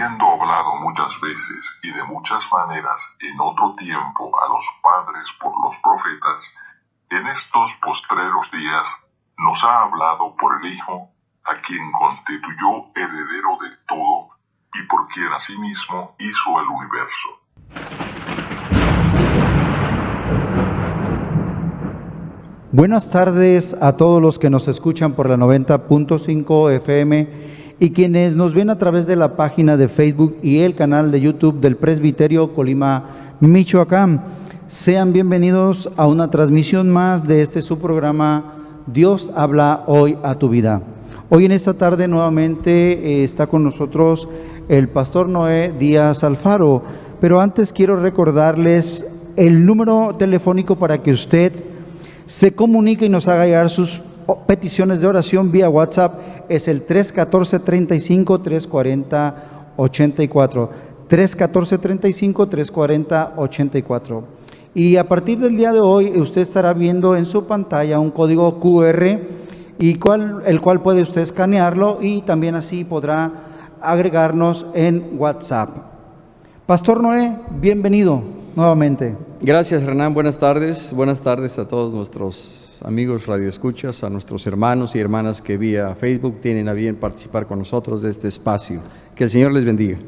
habiendo hablado muchas veces y de muchas maneras en otro tiempo a los padres por los profetas, en estos postreros días nos ha hablado por el Hijo, a quien constituyó heredero de todo y por quien asimismo hizo el universo. Buenas tardes a todos los que nos escuchan por la 90.5 FM y quienes nos ven a través de la página de Facebook y el canal de YouTube del Presbiterio Colima, Michoacán. Sean bienvenidos a una transmisión más de su programa Dios habla hoy a tu vida. Hoy en esta tarde nuevamente está con nosotros el pastor Noé Díaz Alfaro, pero antes quiero recordarles el número telefónico para que usted se comunique y nos haga llegar sus peticiones de oración vía WhatsApp. Es el 314-35-340-84. 314-35-340-84. Y a partir del día de hoy usted estará viendo en su pantalla un código QR el cual puede usted escanearlo y también así podrá agregarnos en WhatsApp. Pastor Noé, bienvenido nuevamente. Gracias, Hernán. Buenas tardes a todos nuestros amigos radioescuchas, a nuestros hermanos y hermanas que vía Facebook tienen a bien participar con nosotros de este espacio. Que el Señor les bendiga.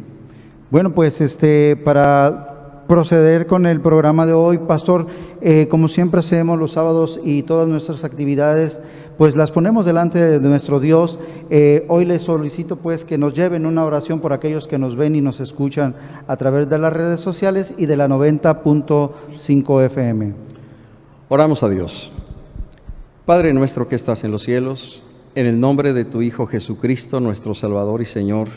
Bueno, pues para proceder con el programa de hoy, pastor, como siempre hacemos los sábados y todas nuestras actividades, pues las ponemos delante de nuestro Dios. Hoy les solicito pues que nos lleven una oración por aquellos que nos ven y nos escuchan a través de las redes sociales y de la 90.5 FM. Oramos a Dios. Padre nuestro que estás en los cielos, en el nombre de tu Hijo Jesucristo, nuestro Salvador y Señor,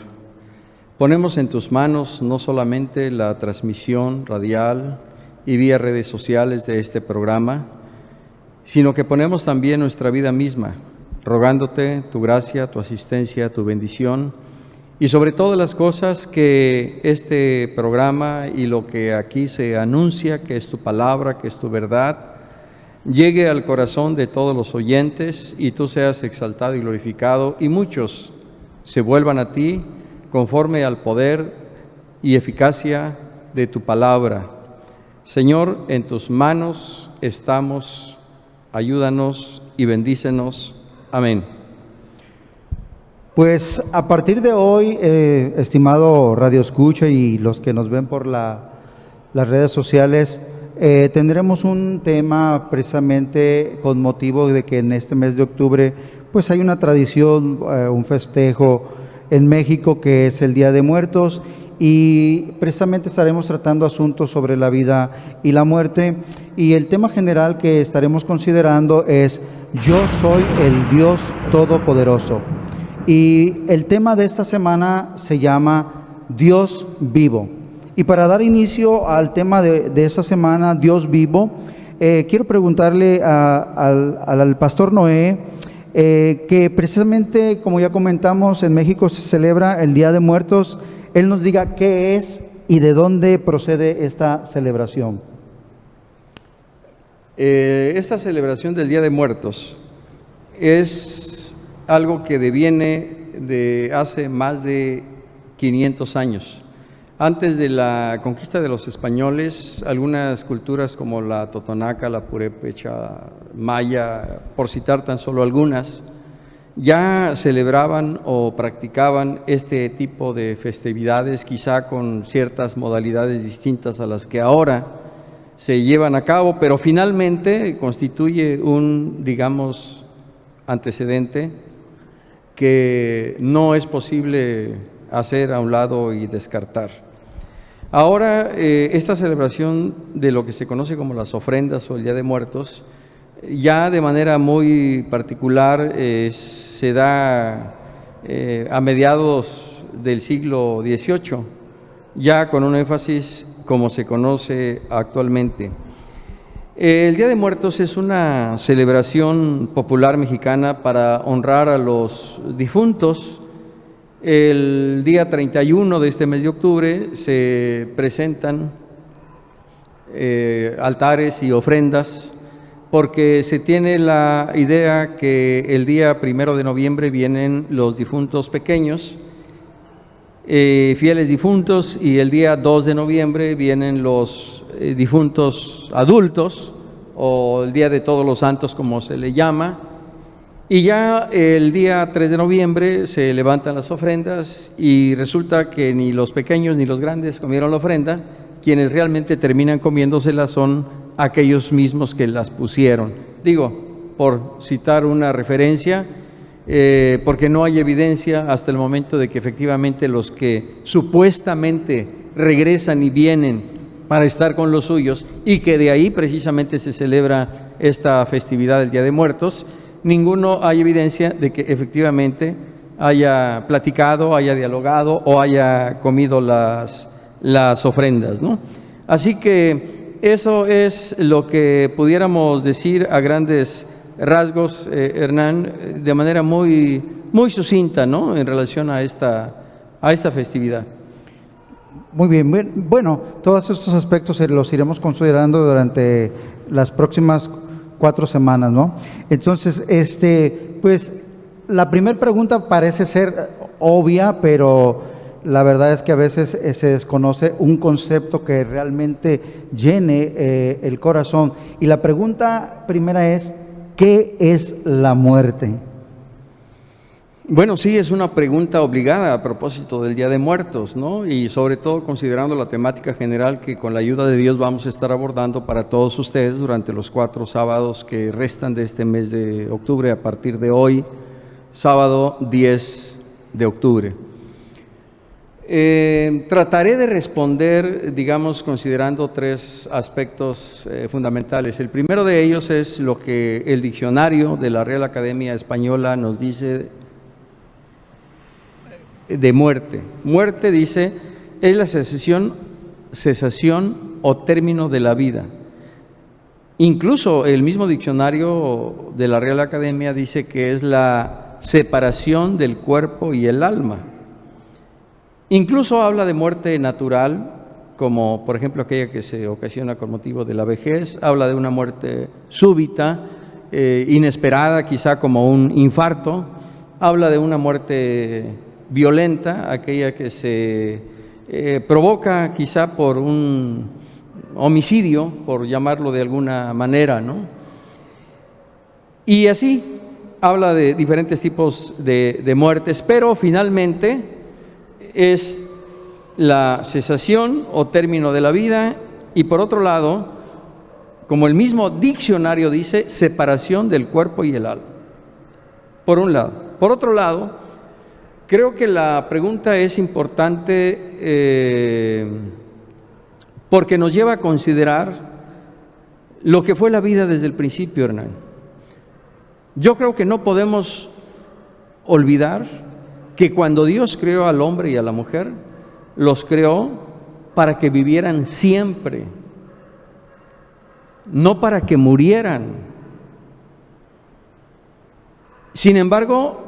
ponemos en tus manos no solamente la transmisión radial y vía redes sociales de este programa, sino que ponemos también nuestra vida misma, rogándote tu gracia, tu asistencia, tu bendición, y sobre todas las cosas que este programa y lo que aquí se anuncia, que es tu palabra, que es tu verdad, llegue al corazón de todos los oyentes y tú seas exaltado y glorificado, y muchos se vuelvan a ti conforme al poder y eficacia de tu palabra. Señor, en tus manos estamos, ayúdanos y bendícenos. Amén. Pues a partir de hoy, estimado Radio Escucha y los que nos ven por las redes sociales, tendremos un tema precisamente con motivo de que en este mes de octubre pues hay una tradición, un festejo en México que es el Día de Muertos, y precisamente estaremos tratando asuntos sobre la vida y la muerte, y el tema general que estaremos considerando es Yo soy el Dios Todopoderoso, y el tema de esta semana se llama Dios vivo. Y para dar inicio al tema de esta semana, Dios vivo, quiero preguntarle al pastor Noé, que precisamente, como ya comentamos, en México se celebra el Día de Muertos. Él nos diga qué es y de dónde procede esta celebración. Esta celebración del Día de Muertos es algo que deviene de hace más de 500 años. Antes de la conquista de los españoles, algunas culturas como la totonaca, la purépecha, maya, por citar tan solo algunas, ya celebraban o practicaban este tipo de festividades, quizá con ciertas modalidades distintas a las que ahora se llevan a cabo, pero finalmente constituye un, digamos, antecedente que no es posible hacer a un lado y descartar. Ahora, esta celebración de lo que se conoce como las ofrendas o el Día de Muertos, ya de manera muy particular se da a mediados del siglo XVIII, ya con un énfasis como se conoce actualmente. El Día de Muertos es una celebración popular mexicana para honrar a los difuntos. El día 31 de este mes de octubre se presentan altares y ofrendas, porque se tiene la idea que el día 1 de noviembre vienen los difuntos pequeños fieles difuntos, y el día 2 de noviembre vienen los difuntos adultos, o el Día de Todos los Santos, como se le llama. Y ya el día 3 de noviembre se levantan las ofrendas y resulta que ni los pequeños ni los grandes comieron la ofrenda. Quienes realmente terminan comiéndoselas son aquellos mismos que las pusieron. Digo, por citar una referencia, porque no hay evidencia hasta el momento de que efectivamente los que supuestamente regresan y vienen para estar con los suyos, y que de ahí precisamente se celebra esta festividad del Día de Muertos, ninguno hay evidencia de que efectivamente haya platicado, haya dialogado o haya comido las ofrendas, ¿no? Así que eso es lo que pudiéramos decir a grandes rasgos, Hernán, de manera muy, muy sucinta, ¿no?, en relación a esta festividad. Muy bien, bueno, todos estos aspectos los iremos considerando durante las próximas 4 semanas, ¿no? Entonces, pues la primera pregunta parece ser obvia, pero la verdad es que a veces se desconoce un concepto que realmente llene el corazón. Y la pregunta primera es, ¿qué es la muerte? Bueno, sí, es una pregunta obligada a propósito del Día de Muertos, ¿no? Y sobre todo considerando la temática general que con la ayuda de Dios vamos a estar abordando para todos ustedes durante los 4 sábados que restan de este mes de octubre, a partir de hoy, sábado 10 de octubre. Trataré de responder, digamos, considerando 3 aspectos fundamentales. El primero de ellos es lo que el diccionario de la Real Academia Española nos dice de muerte. Muerte, dice, es la cesación o término de la vida. Incluso el mismo diccionario de la Real Academia dice que es la separación del cuerpo y el alma. Incluso habla de muerte natural, como por ejemplo aquella que se ocasiona con motivo de la vejez. Habla de una muerte súbita, inesperada, quizá como un infarto. Habla de una muerte violenta, aquella que se provoca quizá por un homicidio, por llamarlo de alguna manera, ¿no? Y así habla de diferentes tipos de muertes, pero finalmente es la cesación o término de la vida, y por otro lado, como el mismo diccionario dice, separación del cuerpo y el alma, por un lado. Por otro lado, creo que la pregunta es importante porque nos lleva a considerar lo que fue la vida desde el principio, Hernán. Yo creo que no podemos olvidar que cuando Dios creó al hombre y a la mujer, los creó para que vivieran siempre, no para que murieran. Sin embargo,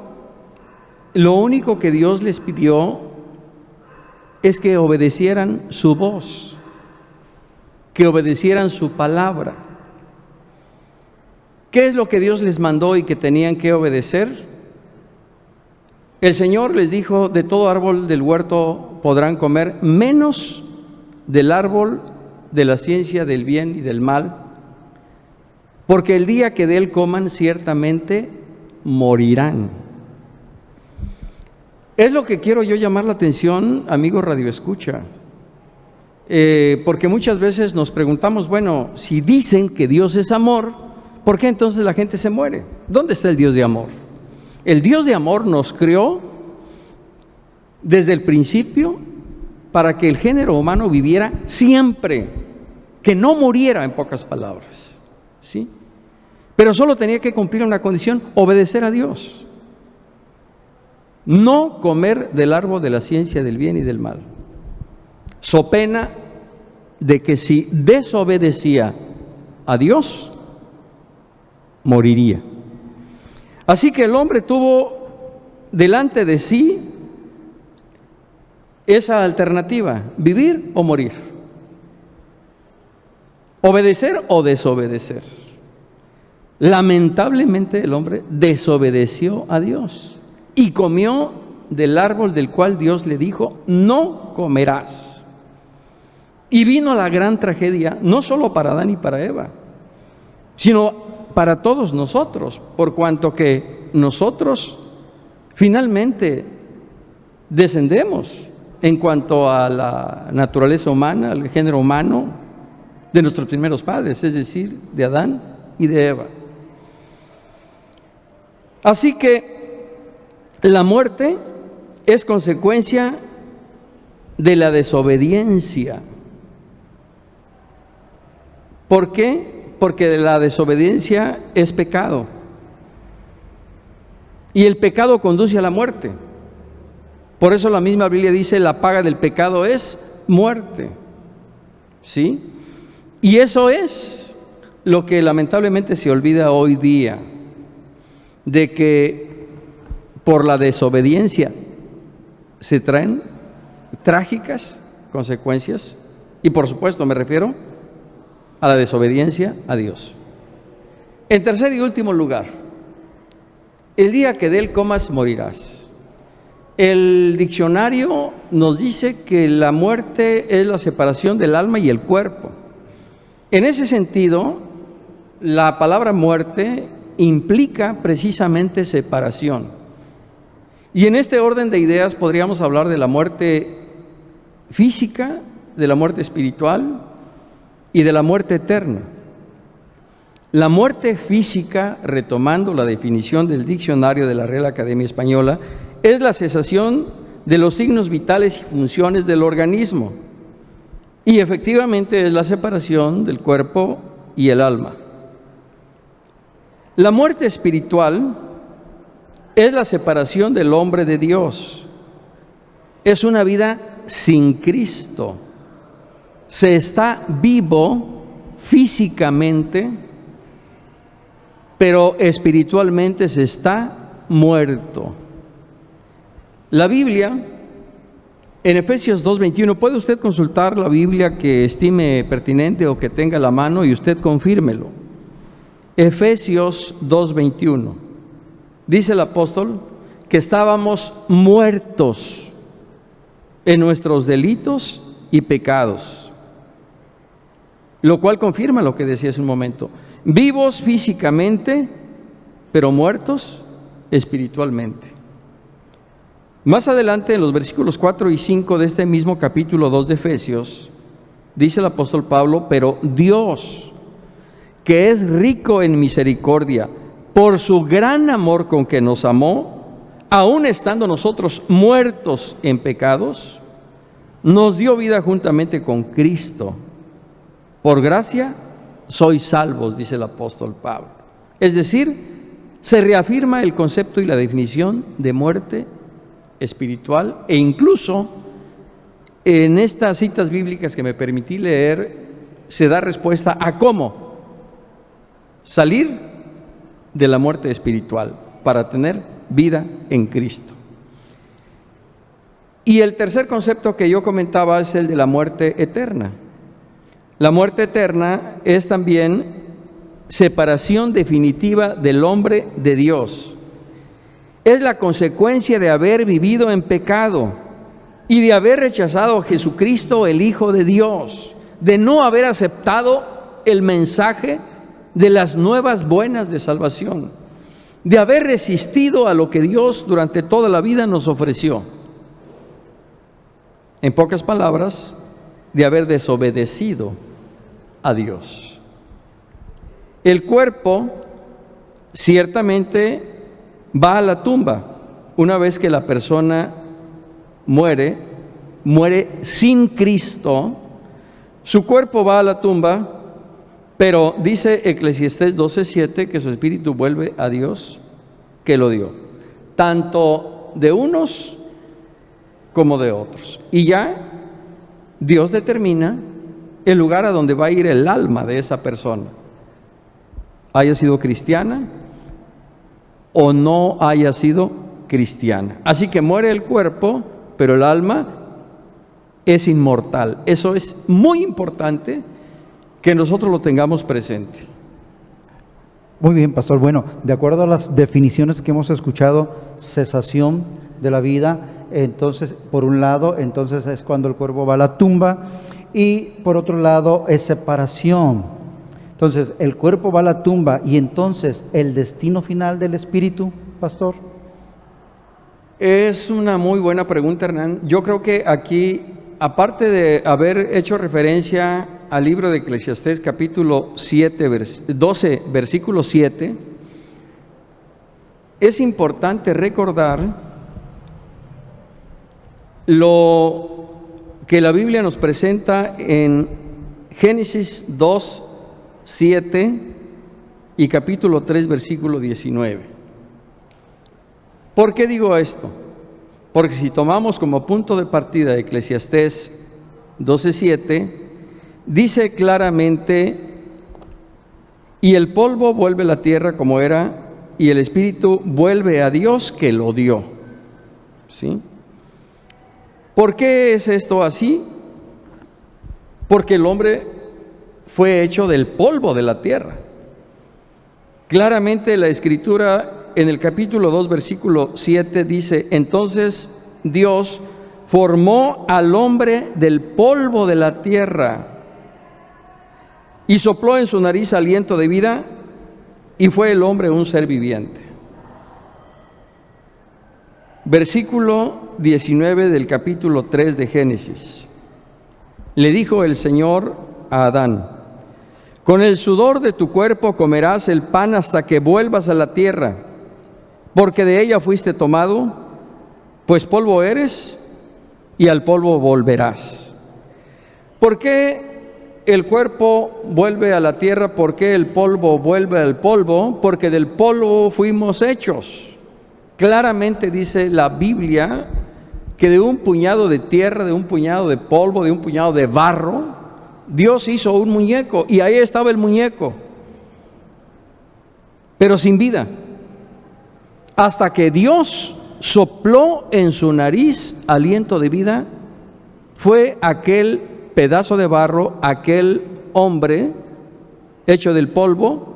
lo único que Dios les pidió es que obedecieran su voz, que obedecieran su palabra. ¿Qué es lo que Dios les mandó y que tenían que obedecer? El Señor les dijo: de todo árbol del huerto podrán comer, menos del árbol de la ciencia del bien y del mal, porque el día que de él coman ciertamente morirán. Es lo que quiero yo llamar la atención, amigo Radio Escucha, porque muchas veces nos preguntamos, bueno, si dicen que Dios es amor, ¿por qué entonces la gente se muere? ¿Dónde está el Dios de amor? El Dios de amor nos creó desde el principio para que el género humano viviera siempre, que no muriera, en pocas palabras, ¿sí? Pero solo tenía que cumplir una condición: obedecer a Dios. No comer del árbol de la ciencia del bien y del mal, so pena de que si desobedecía a Dios, moriría. Así que el hombre tuvo delante de sí esa alternativa: vivir o morir, obedecer o desobedecer. Lamentablemente el hombre desobedeció a Dios y comió del árbol del cual Dios le dijo, no comerás. Y vino la gran tragedia, no solo para Adán y para Eva, sino para todos nosotros, por cuanto que nosotros finalmente descendemos en cuanto a la naturaleza humana, al género humano de nuestros primeros padres, es decir, de Adán y de Eva. Así que la muerte es consecuencia de la desobediencia. ¿Por qué? Porque la desobediencia es pecado. Y el pecado conduce a la muerte. Por eso la misma Biblia dice, la paga del pecado es muerte. ¿Sí? Y eso es lo que lamentablemente se olvida hoy día, de que por la desobediencia se traen trágicas consecuencias, y por supuesto me refiero a la desobediencia a Dios. En tercer y último lugar, el día que de él comas morirás. El diccionario nos dice que la muerte es la separación del alma y el cuerpo. En ese sentido, la palabra muerte implica precisamente separación. Y en este orden de ideas podríamos hablar de la muerte física, de la muerte espiritual y de la muerte eterna. La muerte física, retomando la definición del diccionario de la Real Academia Española, es la cesación de los signos vitales y funciones del organismo. Y efectivamente es la separación del cuerpo y el alma. La muerte espiritual es la separación del hombre de Dios. Es una vida sin Cristo. Se está vivo físicamente, pero espiritualmente se está muerto. La Biblia, en Efesios 2:21, puede usted consultar la Biblia que estime pertinente o que tenga a la mano y usted confírmelo. Efesios 2:21, dice el apóstol que estábamos muertos en nuestros delitos y pecados, lo cual confirma lo que decía hace un momento: vivos físicamente, pero muertos espiritualmente. Más adelante, en los versículos 4 y 5 de este mismo capítulo 2 de Efesios, dice el apóstol Pablo: pero Dios, que es rico en misericordia, por su gran amor con que nos amó, aun estando nosotros muertos en pecados, nos dio vida juntamente con Cristo. Por gracia sois salvos, dice el apóstol Pablo. Es decir, se reafirma el concepto y la definición de muerte espiritual, e incluso en estas citas bíblicas que me permití leer se da respuesta a cómo salir de la muerte espiritual para tener vida en Cristo. Y el tercer concepto que yo comentaba es el de la muerte eterna. La muerte eterna es también separación definitiva del hombre de Dios. Es la consecuencia de haber vivido en pecado y de haber rechazado a Jesucristo, el Hijo de Dios, de no haber aceptado el mensaje de las nuevas buenas de salvación, de haber resistido a lo que Dios durante toda la vida nos ofreció. En pocas palabras, de haber desobedecido a Dios. El cuerpo ciertamente va a la tumba. Una vez que la persona muere sin Cristo, su cuerpo va a la tumba, pero dice Eclesiastés 12:7 que su espíritu vuelve a Dios que lo dio, tanto de unos como de otros. Y ya Dios determina el lugar a donde va a ir el alma de esa persona, haya sido cristiana o no haya sido cristiana. Así que muere el cuerpo, pero el alma es inmortal. Eso es muy importante que nosotros lo tengamos presente. Muy bien, pastor. Bueno, de acuerdo a las definiciones que hemos escuchado, cesación de la vida. Entonces, por un lado, entonces es cuando el cuerpo va a la tumba, y por otro lado es separación. Entonces, el cuerpo va a la tumba, y entonces el destino final del espíritu, pastor. Es una muy buena pregunta, Hernán. Yo creo que aquí, aparte de haber hecho referencia al libro de Eclesiastés, capítulo 12, versículo 7, es importante recordar lo que la Biblia nos presenta en Génesis 2, 7 y capítulo 3, versículo 19. ¿Por qué digo esto? Porque si tomamos como punto de partida Eclesiastés 12:7, dice claramente: y el polvo vuelve a la tierra como era, y el espíritu vuelve a Dios que lo dio. ¿Sí? ¿Por qué es esto así? Porque el hombre fue hecho del polvo de la tierra. Claramente la Escritura en el capítulo 2, versículo 7 dice: entonces Dios formó al hombre del polvo de la tierra y sopló en su nariz aliento de vida, y fue el hombre un ser viviente. Versículo 19 del capítulo 3 de Génesis. Le dijo el Señor a Adán: con el sudor de tu cuerpo comerás el pan hasta que vuelvas a la tierra, porque de ella fuiste tomado, pues polvo eres y al polvo volverás. ¿Por qué el cuerpo vuelve a la tierra? ¿Por qué el polvo vuelve al polvo? Porque del polvo fuimos hechos. Claramente dice la Biblia que de un puñado de tierra, de un puñado de polvo, de un puñado de barro, Dios hizo un muñeco, y ahí estaba el muñeco, pero sin vida. Hasta que Dios sopló en su nariz aliento de vida, fue aquel pedazo de barro, aquel hombre hecho del polvo,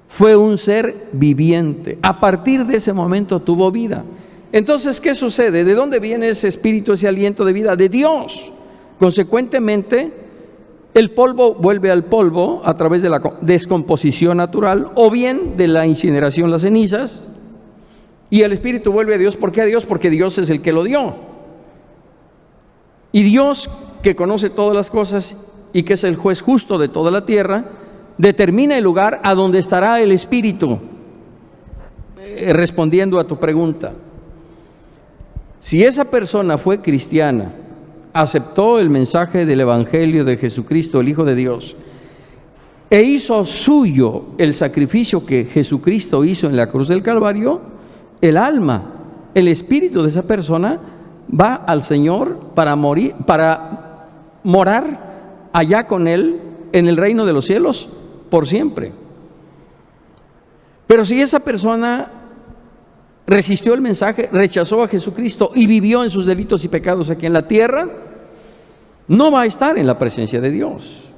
fue un ser viviente. A partir de ese momento tuvo vida. Entonces, ¿qué sucede? ¿De dónde viene ese espíritu, ese aliento de vida? De Dios. Consecuentemente, el polvo vuelve al polvo a través de la descomposición natural, o bien de la incineración, las cenizas, y el espíritu vuelve a Dios. ¿Por qué a Dios? Porque Dios es el que lo dio. Y Dios, que conoce todas las cosas y que es el juez justo de toda la tierra, determina el lugar a donde estará el espíritu. Respondiendo a tu pregunta, si esa persona fue cristiana, aceptó el mensaje del Evangelio de Jesucristo, el Hijo de Dios, e hizo suyo el sacrificio que Jesucristo hizo en la cruz del Calvario, el alma, el espíritu de esa persona va al Señor para morir, para morar allá con Él en el reino de los cielos por siempre. Pero si esa persona resistió el mensaje, rechazó a Jesucristo y vivió en sus delitos y pecados aquí en la tierra, no va a estar en la presencia de Dios.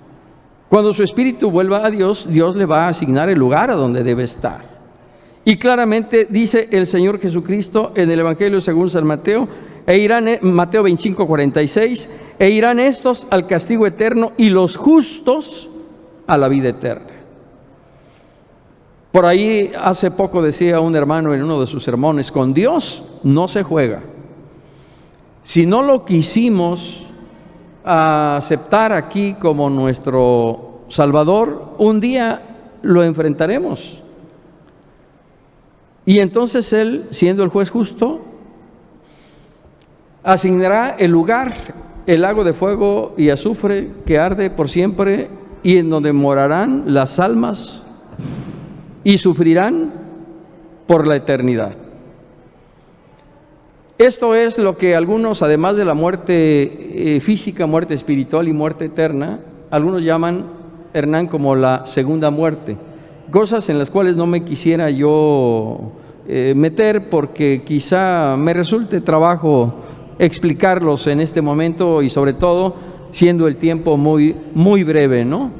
Cuando su espíritu vuelva a Dios, Dios le va a asignar el lugar a donde debe estar. Y claramente dice el Señor Jesucristo en el Evangelio según San Mateo, Mateo 25:46, e irán estos al castigo eterno y los justos a la vida eterna. Por ahí hace poco decía un hermano en uno de sus sermones: con Dios no se juega. Si no lo quisimos aceptar aquí como nuestro Salvador, un día lo enfrentaremos. Y entonces Él, siendo el juez justo, asignará el lugar, el lago de fuego y azufre que arde por siempre, y en donde morarán las almas y sufrirán por la eternidad. Esto es lo que algunos, además de la muerte física, muerte espiritual y muerte eterna, algunos llaman, Hernán, como la segunda muerte. Cosas en las cuales no me quisiera yo meter, porque quizá me resulte trabajo explicarlos en este momento, y sobre todo siendo el tiempo muy, muy breve, ¿no?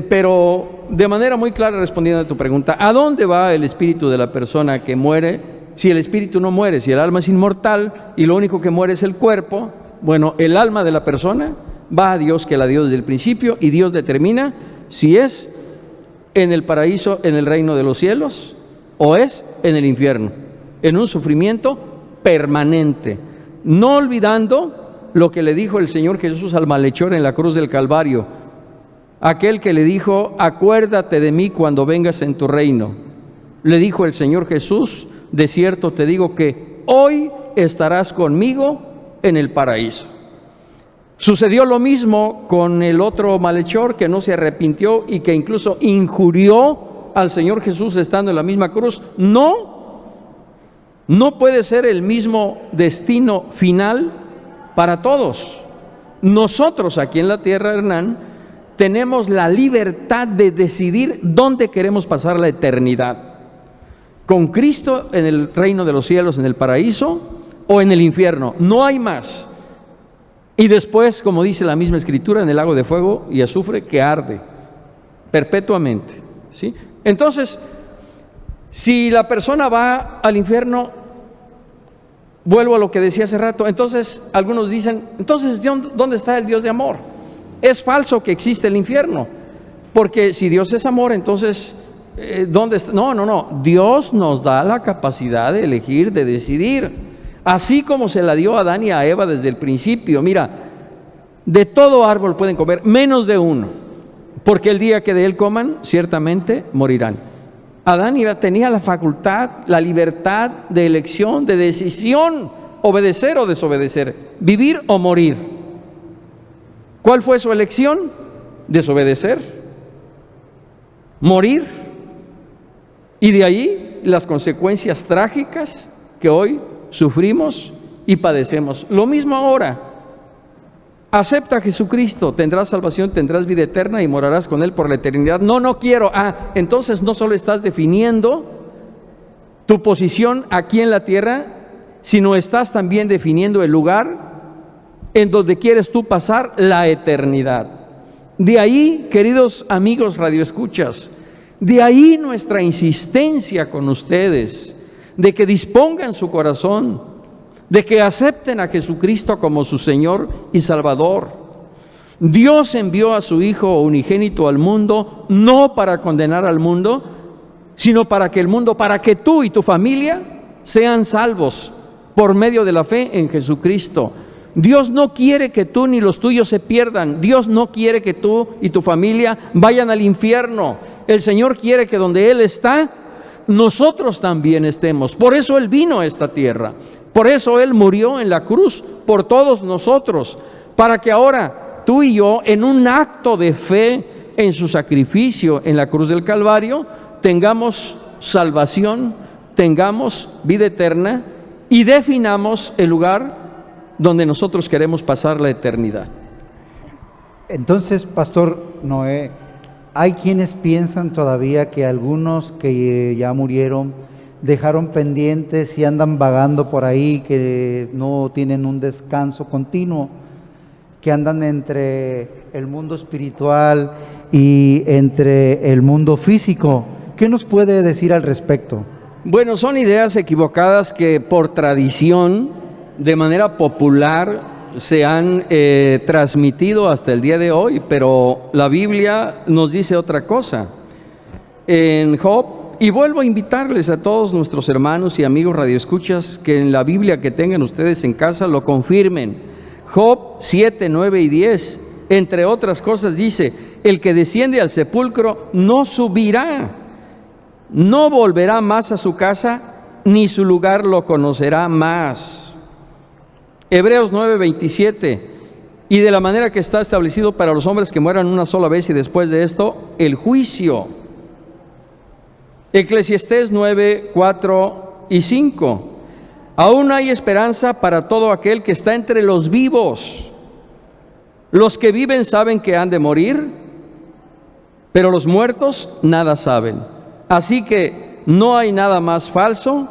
Pero de manera muy clara, respondiendo a tu pregunta, ¿a dónde va el espíritu de la persona que muere? si el espíritu no muere, si el alma es inmortal y lo único que muere es el cuerpo, bueno, el alma de la persona va a Dios, que la dio desde el principio, y Dios determina si es en el paraíso, en el reino de los cielos, o es en el infierno, en un sufrimiento permanente, no olvidando lo que le dijo el Señor Jesús al malhechor en la cruz del Calvario, aquel que le dijo: acuérdate de mí cuando vengas en tu reino. Le dijo el Señor Jesús: de cierto te digo que hoy estarás conmigo en el paraíso. Sucedió lo mismo con el otro malhechor que no se arrepintió y que incluso injurió al Señor Jesús estando en la misma cruz. No puede ser el mismo destino final para todos. Nosotros aquí en la tierra, Hernán, tenemos la libertad de decidir dónde queremos pasar la eternidad: con Cristo en el reino de los cielos, en el paraíso, o en el infierno. No hay más. Y después, como dice la misma Escritura, en el lago de fuego y azufre que arde perpetuamente, ¿sí? Entonces, si la persona va al infierno, vuelvo a lo que decía hace rato, entonces algunos dicen: entonces, ¿dónde está el Dios de amor? Es falso que existe el infierno, porque si Dios es amor, entonces, ¿dónde está? No. Dios nos da la capacidad de elegir, de decidir. Así como se la dio a Adán y a Eva desde el principio. Mira, de todo árbol pueden comer, menos de uno, porque el día que de él coman, ciertamente morirán. Adán y Eva tenían la facultad, la libertad de elección, de decisión, obedecer o desobedecer, vivir o morir. ¿Cuál fue su elección? Desobedecer, morir, y de ahí las consecuencias trágicas que hoy sufrimos y padecemos. Lo mismo ahora. Acepta a Jesucristo, tendrás salvación, tendrás vida eterna y morarás con Él por la eternidad. No quiero. Entonces no solo estás definiendo tu posición aquí en la tierra, sino estás también definiendo el lugar en donde quieres tú pasar la eternidad. De ahí, queridos amigos radioescuchas, de ahí nuestra insistencia con ustedes, de que dispongan su corazón, de que acepten a Jesucristo como su Señor y Salvador. Dios envió a su Hijo unigénito al mundo, no para condenar al mundo, sino para que tú y tu familia sean salvos por medio de la fe en Jesucristo. Dios no quiere que tú ni los tuyos se pierdan. Dios no quiere que tú y tu familia vayan al infierno. El Señor quiere que donde Él está, nosotros también estemos. Por eso Él vino a esta tierra, por eso Él murió en la cruz por todos nosotros, para que ahora tú y yo, en un acto de fe en su sacrificio en la cruz del Calvario, tengamos salvación, tengamos vida eterna y definamos el lugar donde nosotros queremos pasar la eternidad. Entonces, Pastor Noé, hay quienes piensan todavía que algunos que ya murieron dejaron pendientes y andan vagando por ahí, que no tienen un descanso continuo, que andan entre el mundo espiritual y entre el mundo físico. ¿Qué nos puede decir al respecto? Bueno, son ideas equivocadas que por tradición, de manera popular, se han transmitido hasta el día de hoy, pero la Biblia nos dice otra cosa. En Job, y vuelvo a invitarles a todos nuestros hermanos y amigos radioescuchas que en la Biblia que tengan ustedes en casa lo confirmen. Job 7, 9 y 10, entre otras cosas, dice: el que desciende al sepulcro no subirá, no volverá más a su casa, ni su lugar lo conocerá más. Hebreos 9, 27, y de la manera que está establecido para los hombres que mueran una sola vez y después de esto el juicio. Eclesiastés 9, 4 y 5, aún hay esperanza para todo aquel que está entre los vivos. Los que viven saben que han de morir, pero los muertos nada saben. Así que no hay nada más falso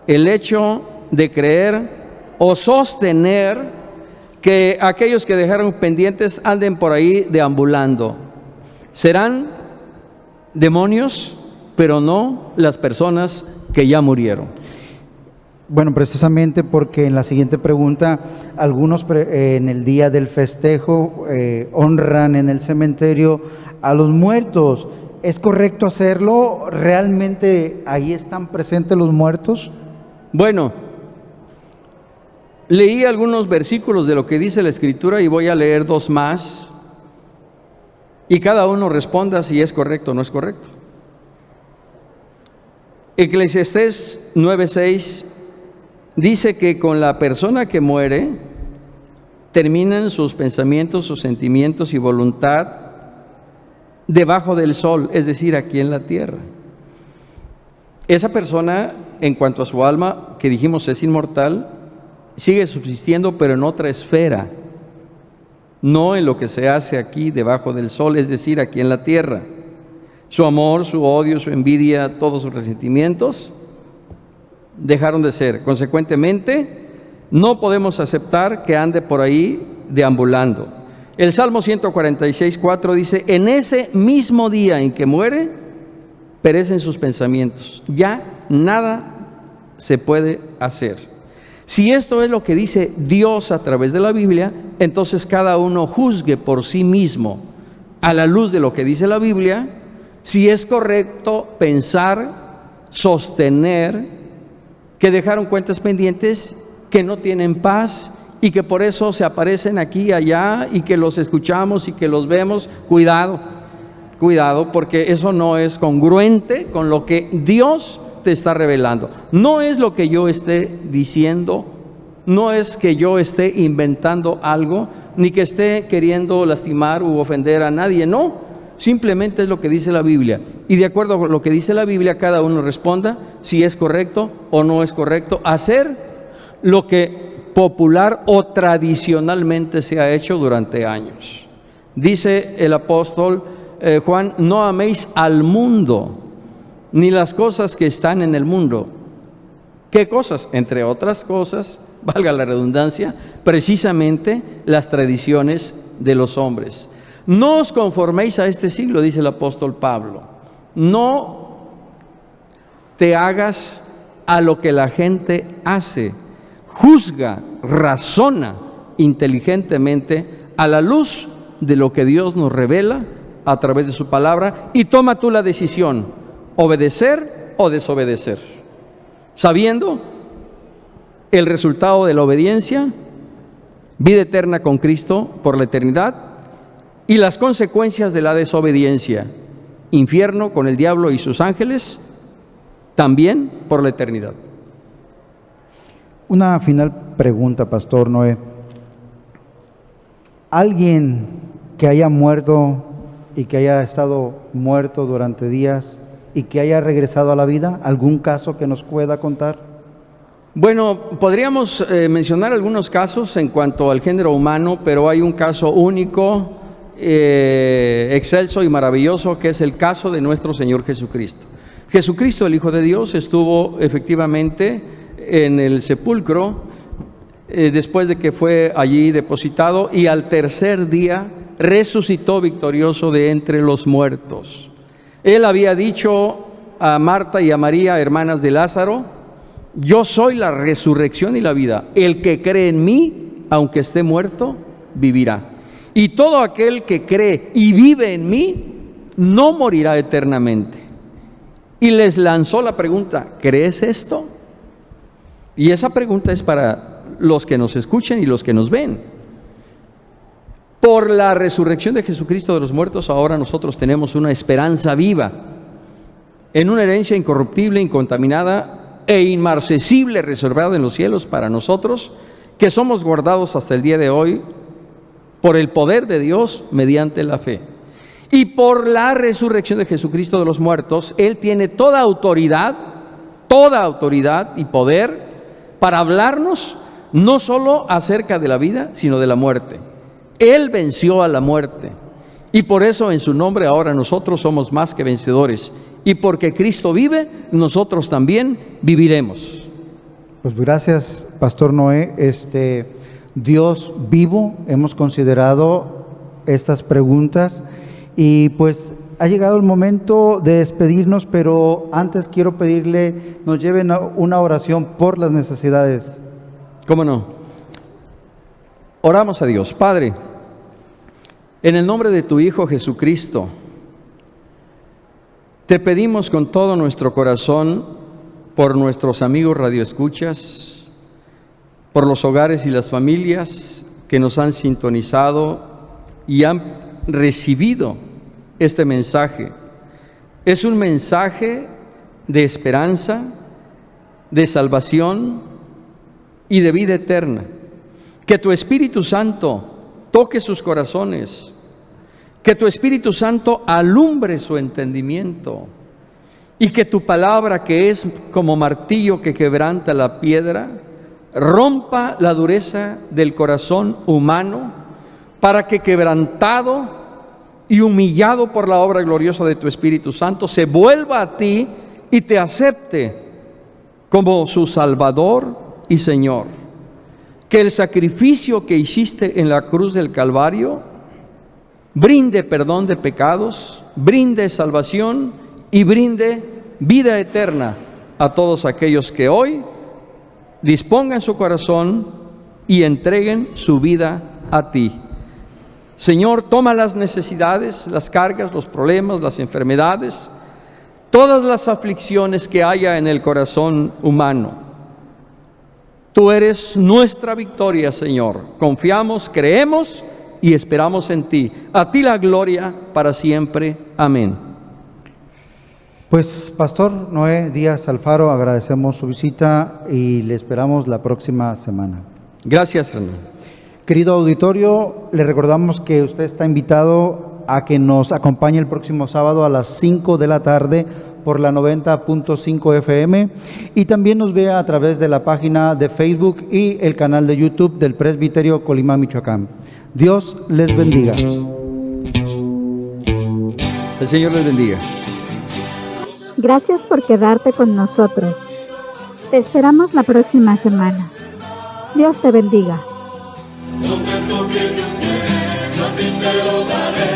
el hecho de creer o sostener que aquellos que dejaron pendientes anden por ahí deambulando. Serán demonios, pero no las personas que ya murieron. Bueno, precisamente porque en la siguiente pregunta, algunos en el día del festejo honran en el cementerio a los muertos. ¿Es correcto hacerlo? ¿Realmente ahí están presentes los muertos? Bueno, leí algunos versículos de lo que dice la Escritura y voy a leer dos más, y cada uno responda si es correcto o no es correcto. Eclesiastés 9:6 dice que con la persona que muere terminan sus pensamientos, sus sentimientos y voluntad debajo del sol, es decir, aquí en la tierra. Esa persona, en cuanto a su alma, que dijimos es inmortal, sigue subsistiendo, pero en otra esfera, no en lo que se hace aquí debajo del sol, es decir, aquí en la tierra. Su amor, su odio, su envidia, todos sus resentimientos dejaron de ser. Consecuentemente, no podemos aceptar que ande por ahí deambulando. El Salmo 146:4 dice: en ese mismo día en que muere, perecen sus pensamientos. Ya nada se puede hacer. Si esto es lo que dice Dios a través de la Biblia, entonces cada uno juzgue por sí mismo, a la luz de lo que dice la Biblia, si es correcto pensar, sostener que dejaron cuentas pendientes, que no tienen paz y que por eso se aparecen aquí y allá y que los escuchamos y que los vemos. Cuidado, porque eso no es congruente con lo que Dios te está revelando. No es lo que yo esté diciendo, no es que yo esté inventando algo, ni que esté queriendo lastimar u ofender a nadie, no. Simplemente es lo que dice la Biblia, y de acuerdo con lo que dice la Biblia, cada uno responda si es correcto o no es correcto hacer lo que popular o tradicionalmente se ha hecho durante años. Dice el apóstol Juan: no améis al mundo, ni las cosas que están en el mundo. ¿Qué cosas? Entre otras cosas, valga la redundancia, precisamente las tradiciones de los hombres. No os conforméis a este siglo, dice el apóstol Pablo. No te hagas a lo que la gente hace. Juzga, razona inteligentemente a la luz de lo que Dios nos revela a través de su palabra, y toma tú la decisión, obedecer o desobedecer, sabiendo el resultado de la obediencia: vida eterna con Cristo por la eternidad, y las consecuencias de la desobediencia: infierno con el diablo y sus ángeles, también por la eternidad. Una final pregunta, Pastor Noé. ¿Alguien que haya muerto y que haya estado muerto durante días y que haya regresado a la vida? ¿Algún caso que nos pueda contar? Bueno, podríamos mencionar algunos casos en cuanto al género humano, pero hay un caso único, excelso y maravilloso, que es el caso de nuestro Señor Jesucristo. Jesucristo, el Hijo de Dios, estuvo efectivamente en el sepulcro después de que fue allí depositado, y al tercer día resucitó victorioso de entre los muertos. Él había dicho a Marta y a María, hermanas de Lázaro: yo soy la resurrección y la vida. El que cree en mí, aunque esté muerto, vivirá. Y todo aquel que cree y vive en mí, no morirá eternamente. Y les lanzó la pregunta: ¿crees esto? Y esa pregunta es para los que nos escuchen y los que nos ven. Por la resurrección de Jesucristo de los muertos, ahora nosotros tenemos una esperanza viva, en una herencia incorruptible, incontaminada e inmarcesible, reservada en los cielos para nosotros, que somos guardados hasta el día de hoy por el poder de Dios mediante la fe. Y por la resurrección de Jesucristo de los muertos, Él tiene toda autoridad y poder para hablarnos no solo acerca de la vida, sino de la muerte. Él venció a la muerte, y por eso en su nombre ahora nosotros somos más que vencedores, y porque Cristo vive, nosotros también viviremos. Pues gracias, Pastor Noé. Dios vivo, hemos considerado estas preguntas, y pues ha llegado el momento de despedirnos, pero antes quiero pedirle nos lleven a una oración por las necesidades. ¿Cómo no? Oramos a Dios. Padre, en el nombre de tu Hijo Jesucristo, te pedimos con todo nuestro corazón por nuestros amigos radioescuchas, por los hogares y las familias que nos han sintonizado y han recibido este mensaje. Es un mensaje de esperanza, de salvación y de vida eterna. Que tu Espíritu Santo toque sus corazones, que tu Espíritu Santo alumbre su entendimiento y que tu palabra, que es como martillo que quebranta la piedra, rompa la dureza del corazón humano para que, quebrantado y humillado por la obra gloriosa de tu Espíritu Santo, se vuelva a ti y te acepte como su Salvador y Señor. Que el sacrificio que hiciste en la cruz del Calvario brinde perdón de pecados, brinde salvación y brinde vida eterna a todos aquellos que hoy dispongan su corazón y entreguen su vida a ti. Señor, toma las necesidades, las cargas, los problemas, las enfermedades, todas las aflicciones que haya en el corazón humano. Tú eres nuestra victoria, Señor. Confiamos, creemos y esperamos en ti. A ti la gloria para siempre. Amén. Pues, Pastor Noé Díaz Alfaro, agradecemos su visita y le esperamos la próxima semana. Gracias, René. Querido auditorio, le recordamos que usted está invitado a que nos acompañe el próximo sábado a las 5 de la tarde por la 90.5 FM y también nos vea a través de la página de Facebook y el canal de YouTube del Presbiterio Colima, Michoacán. Dios les bendiga. El Señor les bendiga. Gracias por quedarte con nosotros. Te esperamos la próxima semana. Dios te bendiga. Donde toque yo quiero, a ti te lo daré.